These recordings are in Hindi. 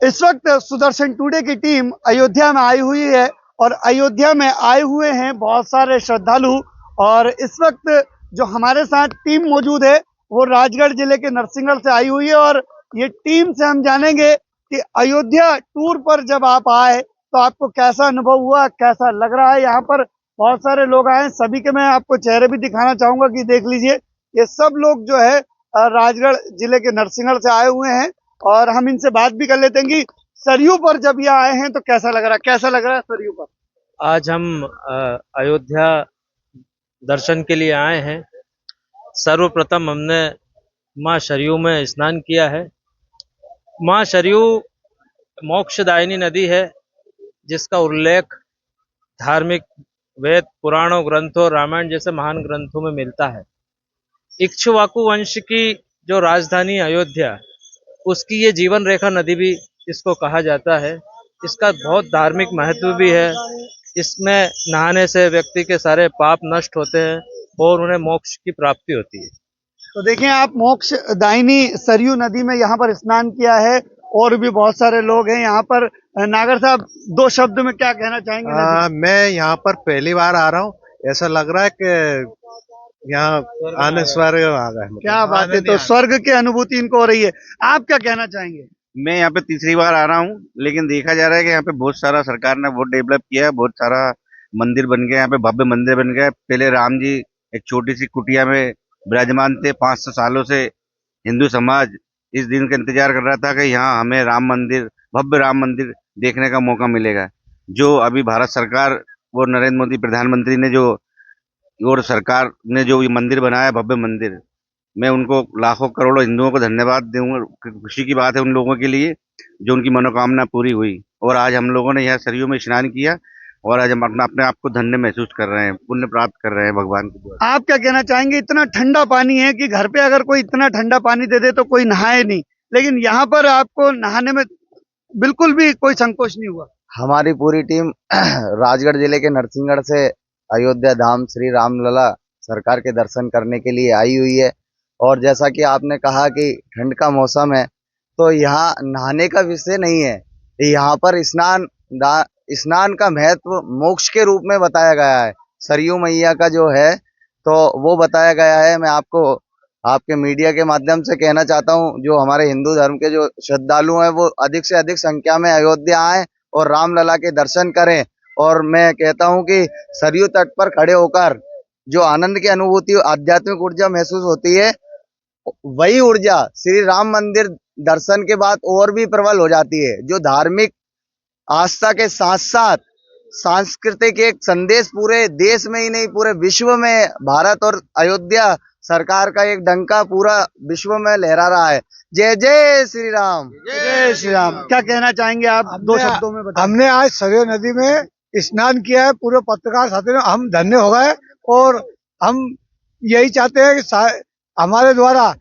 इस वक्त सुदर्शन टुडे की टीम अयोध्या में आई हुई है और अयोध्या में आए हुए हैं बहुत सारे श्रद्धालु। और इस वक्त जो हमारे साथ टीम मौजूद है वो राजगढ़ जिले के नरसिंहगढ़ से आई हुई है। और ये टीम से हम जानेंगे कि अयोध्या टूर पर जब आप आए तो आपको कैसा अनुभव हुआ, कैसा लग रहा है। यहाँ पर बहुत सारे लोग आए हैं, सभी के मैं आपको चेहरे भी दिखाना चाहूंगा कि देख लीजिए ये सब लोग जो है राजगढ़ जिले के नरसिंहगढ़ से आए हुए हैं। और हम इनसे बात भी कर लेते हैं कि सरयू पर जब ये आए हैं तो कैसा लग रहा है, कैसा लग रहा है सरयू पर। आज हम अयोध्या दर्शन के लिए आए हैं। सर्वप्रथम हमने माँ सरयू में स्नान किया है। माँ सरयू मोक्षदायिनी नदी है जिसका उल्लेख धार्मिक वेद पुराणों ग्रंथों रामायण जैसे महान ग्रंथों में मिलता है। इक्ष्वाकु वंश की जो राजधानी अयोध्या, उसकी ये जीवन रेखा नदी भी इसको कहा जाता है। इसका बहुत धार्मिक महत्व भी है। इसमें नहाने से व्यक्ति के सारे पाप नष्ट होते हैं और उन्हें मोक्ष की प्राप्ति होती है। तो देखें आप, मोक्ष दायिनी सरयू नदी में यहाँ पर स्नान किया है और भी बहुत सारे लोग हैं यहाँ पर। नागर साहब, दो शब्द में क्या कहना चाहेंगे नदी? मैं यहाँ पर पहली बार आ रहा हूँ। ऐसा लग रहा है कि यहाँ आने स्वर्ग आ गए। क्या बात है, तो स्वर्ग की अनुभूति इनको हो रही है। आप क्या कहना चाहेंगे? मैं यहाँ पे तीसरी बार आ रहा हूँ, लेकिन देखा जा रहा है कि यहाँ पे बहुत सारा सरकार ने बहुत डेवलप किया है। बहुत सारा मंदिर बन गया, यहाँ पे भव्य मंदिर बन गया है। पहले राम जी एक छोटी सी कुटिया में विराजमान थे। 500 सालों से हिंदू समाज इस दिन का इंतजार कर रहा था कि यहाँ हमें राम मंदिर, भव्य राम मंदिर देखने का मौका मिलेगा। जो अभी भारत सरकार और नरेंद्र मोदी प्रधानमंत्री ने जो और सरकार ने जो ये मंदिर बनाया है, भव्य मंदिर, मैं उनको लाखों करोड़ों हिंदुओं को धन्यवाद दूंगा। खुशी की बात है उन लोगों के लिए जो उनकी मनोकामना पूरी हुई। और आज हम लोगों ने यहाँ सरयू में स्नान किया और आज हम अपने आप को धन्य महसूस कर रहे हैं, पुण्य प्राप्त कर रहे हैं भगवान की दुआ। आप क्या कहना चाहेंगे? इतना ठंडा पानी है कि घर पे अगर कोई इतना ठंडा पानी दे दे तो कोई नहाए नहीं, लेकिन यहाँ पर आपको नहाने में बिल्कुल भी कोई संकोच नहीं हुआ। हमारी पूरी टीम राजगढ़ जिले के नरसिंहगढ़ से अयोध्या धाम श्री रामलला सरकार के दर्शन करने के लिए आई हुई है। और जैसा कि आपने कहा कि ठंड का मौसम है, तो यहाँ नहाने का विषय नहीं है। यहाँ पर स्नान का महत्व मोक्ष के रूप में बताया गया है। सरयू मैया का जो है तो वो बताया गया है। मैं आपको आपके मीडिया के माध्यम से कहना चाहता हूँ, जो हमारे हिंदू धर्म के जो श्रद्धालु हैं वो अधिक से अधिक संख्या में अयोध्या आए और रामलला के दर्शन करें। और मैं कहता हूँ कि सरयू तट पर खड़े होकर जो आनंद की अनुभूति, आध्यात्मिक ऊर्जा महसूस होती है, वही ऊर्जा श्री राम मंदिर दर्शन के बाद और भी प्रबल हो जाती है। जो धार्मिक आस्था के साथ साथ सांस्कृतिक एक संदेश पूरे देश में ही नहीं पूरे विश्व में भारत और अयोध्या सरकार का एक डंका पूरा विश्व में लहरा रहा है। जय जय श्री राम। जय श्री राम। क्या कहना चाहेंगे आप? दो शब्दों में बताएं। हमने आज सरयू नदी में स्नान किया है। पूरे पत्रकार साथियों, हम धन्य हो गए और हम यही चाहते हैं कि हमारे द्वारा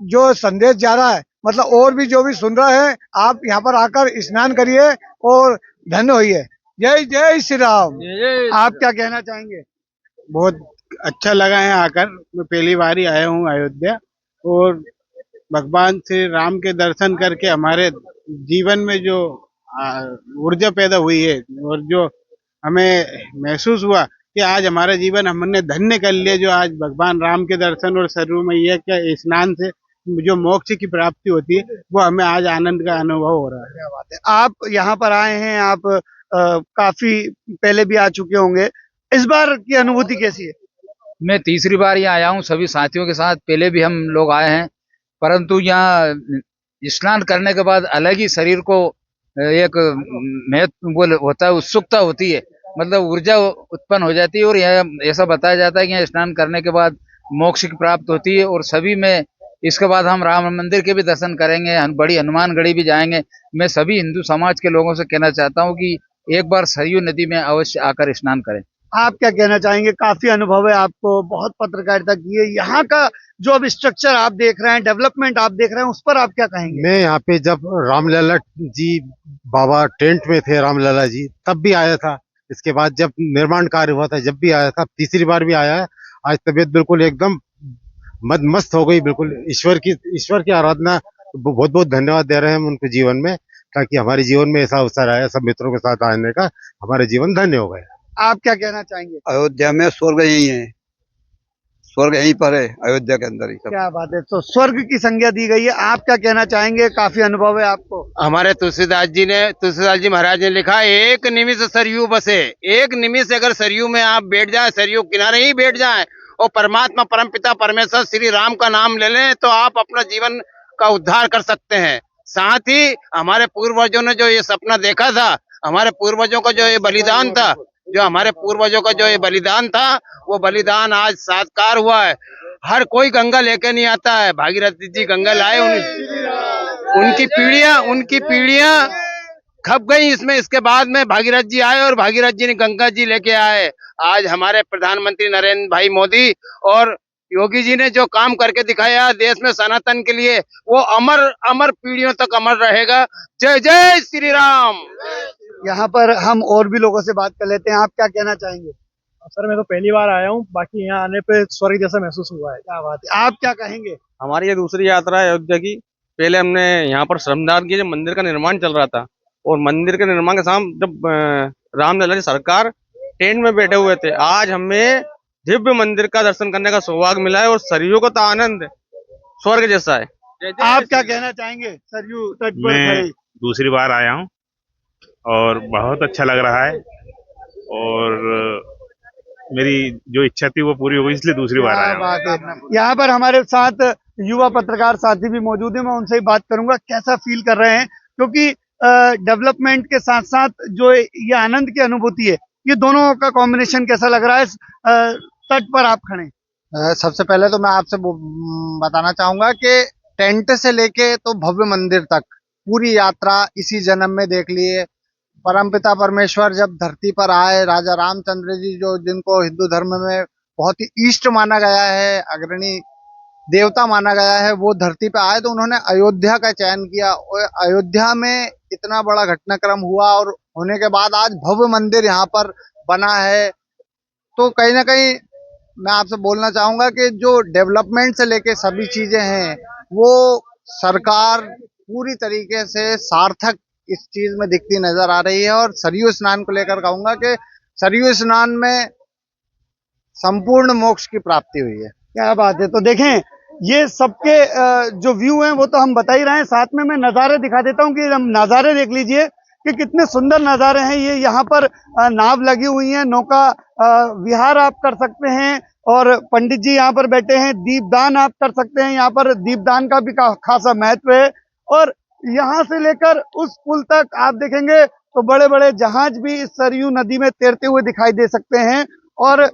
जो संदेश जा रहा है, मतलब और भी जो भी सुन रहे हैं, आप यहाँ पर आकर स्नान करिए और धन्य होइए। जय जय श्री राम। आप क्या कहना चाहेंगे? बहुत अच्छा लगा है आकर। मैं पहली बार ही आया हूँ अयोध्या और भगवान श्री राम के दर्शन करके हमारे जीवन में जो ऊर्जा पैदा हुई है और जो हमें महसूस हुआ कि आज हमारा जीवन हमने धन्य कर लिया। जो आज भगवान राम के दर्शन और सरयू मैया के स्नान से जो मोक्ष की प्राप्ति होती है, वो हमें आज आनंद का अनुभव हो रहा है। क्या बात है। आप यहाँ पर आए हैं, आप काफी पहले भी आ चुके होंगे, इस बार की अनुभूति कैसी है? मैं तीसरी बार यहाँ आया हूँ सभी साथियों के साथ। पहले भी हम लोग आए हैं, परंतु यहाँ स्नान करने के बाद अलग ही शरीर को एक महत्व होता है, उत्सुकता होती है, मतलब ऊर्जा उत्पन्न हो जाती है। और यह ऐसा बताया जाता है कि यहाँ स्नान करने के बाद मोक्ष की प्राप्त होती है। और सभी में इसके बाद हम राम मंदिर के भी दर्शन करेंगे, बड़ी हनुमानगढ़ी भी जाएंगे। मैं सभी हिंदू समाज के लोगों से कहना चाहता हूँ कि एक बार सरयू नदी में अवश्य आकर स्नान करें। आप क्या कहना चाहेंगे? काफी अनुभव है आपको, बहुत पत्रकारिता की है। यहाँ का जो अब स्ट्रक्चर आप देख रहे हैं, डेवलपमेंट आप देख रहे हैं, उस पर आप क्या कहेंगे? मैं यहाँ पे जब रामलला जी बाबा टेंट में थे, रामलला जी, तब भी आया था। इसके बाद जब निर्माण कार्य हुआ था, जब भी आया था। तीसरी बार भी आया है। आज तबीयत बिल्कुल एकदम मस्त हो गई। बिल्कुल ईश्वर की आराधना। बहुत बहुत धन्यवाद दे रहे हैं हम उनके जीवन में। ताकि हमारे जीवन में ऐसा अवसर आया सब मित्रों के साथ आने का, हमारे जीवन धन्य हो गया। आप क्या कहना चाहेंगे? अयोध्या में स्वर्ग यही है, स्वर्ग यहीं पर है, अयोध्या के अंदर ही सब। क्या बात है, तो स्वर्ग की संज्ञा दी गई है। आप क्या कहना चाहेंगे? काफी अनुभव है आपको। हमारे तुलसीदास जी महाराज ने लिखा, एक निमिष सरयू बसे। एक निमिष अगर सरयू में आप बैठ जाए, सरयू किनारे ही बैठ जाए और परमात्मा परमपिता परमेश्वर श्री राम का नाम ले लें, तो आप अपना जीवन का उद्धार कर सकते हैं। साथ ही हमारे पूर्वजों ने जो ये सपना देखा था, हमारे पूर्वजों का जो ये बलिदान था, वो बलिदान आज साकार हुआ है। हर कोई गंगा लेके नहीं आता है, भागीरथी जी गंगा लाए, उनकी पीढ़ियां खप गई इसमें। इसके बाद में भागीरथ जी आए और भागीरथ जी ने गंगा जी लेके आए। आज हमारे प्रधानमंत्री नरेंद्र भाई मोदी और योगी जी ने जो काम करके दिखाया देश में सनातन के लिए, वो अमर पीढ़ियों तक अमर रहेगा। जय जय श्री राम। यहाँ पर हम और भी लोगों से बात कर लेते हैं। आप क्या कहना चाहेंगे? सर मैं तो पहली बार आया हूँ, बाकी यहाँ आने पे स्वर्ग जैसा महसूस हुआ है। क्या बात है, आप क्या कहेंगे? हमारी ये दूसरी यात्रा है अयोध्या की। पहले हमने यहाँ पर श्रमदान किया जब मंदिर का निर्माण चल रहा था, और मंदिर के निर्माण के साथ जब रामलला जी सरकार टेंट में बैठे हुए थे, आज हमें दिव्य मंदिर का दर्शन करने का सौभाग्य मिला है और सरयू का तो आनंद स्वर्ग जैसा है। आप क्या कहना चाहेंगे? सरयू तट पर मैं दूसरी बार आया हूँ और बहुत अच्छा लग रहा है, और मेरी जो इच्छा थी वो पूरी हो गई, इसलिए दूसरी बार आया हूँ। यहाँ पर हमारे साथ युवा पत्रकार साथी भी मौजूद है, मैं उनसे ही बात करूंगा कैसा फील कर रहे हैं, क्योंकि डेवलपमेंट के साथ साथ जो ये आनंद की अनुभूति है, ये दोनों का कॉम्बिनेशन कैसा लग रहा है? तट पर आप खड़े। सबसे पहले तो मैं आपसे बताना चाहूंगा कि टेंट से लेके तो भव्य मंदिर तक पूरी यात्रा इसी जन्म में देख लिए। परमपिता परमेश्वर जब धरती पर आए, राजा रामचंद्र जी जो जिनको हिंदू धर्म में बहुत ही इष्ट माना गया है, अग्रणी देवता माना गया है, वो धरती पे आए तो उन्होंने अयोध्या का चयन किया। और अयोध्या में इतना बड़ा घटनाक्रम हुआ और होने के बाद आज भव्य मंदिर यहाँ पर बना है। तो कहीं ना कहीं मैं आपसे बोलना चाहूंगा कि जो डेवलपमेंट से लेके सभी चीजें हैं, वो सरकार पूरी तरीके से सार्थक इस चीज में दिखती नजर आ रही है। और सरयू स्नान को लेकर कहूंगा कि सरयू स्नान में संपूर्ण मोक्ष की प्राप्ति हुई है। क्या बात है। तो देखें, ये सबके जो व्यू हैं वो तो हम बता ही रहे हैं, साथ में मैं नज़ारे दिखा देता हूँ कि हम नज़ारे देख लीजिए कि कितने सुंदर नज़ारे हैं। ये यहाँ पर नाव लगी हुई है, नौका विहार आप कर सकते हैं, और पंडित जी यहाँ पर बैठे हैं, दीपदान आप कर सकते हैं। यहाँ पर दीपदान का भी खासा महत्व है। और यहाँ से लेकर उस पुल तक आप देखेंगे तो बड़े बड़े जहाज भी इस सरयू नदी में तैरते हुए दिखाई दे सकते हैं। और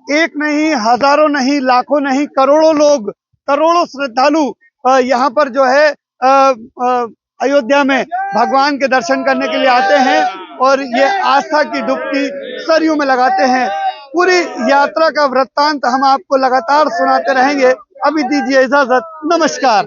एक नहीं, हजारों नहीं, लाखों नहीं, करोड़ों लोग, करोड़ों श्रद्धालु यहाँ पर जो है अयोध्या में भगवान के दर्शन करने के लिए आते हैं और ये आस्था की डुबकी सरयू में लगाते हैं। पूरी यात्रा का वृत्तांत हम आपको लगातार सुनाते रहेंगे। अभी दीजिए इजाजत, नमस्कार।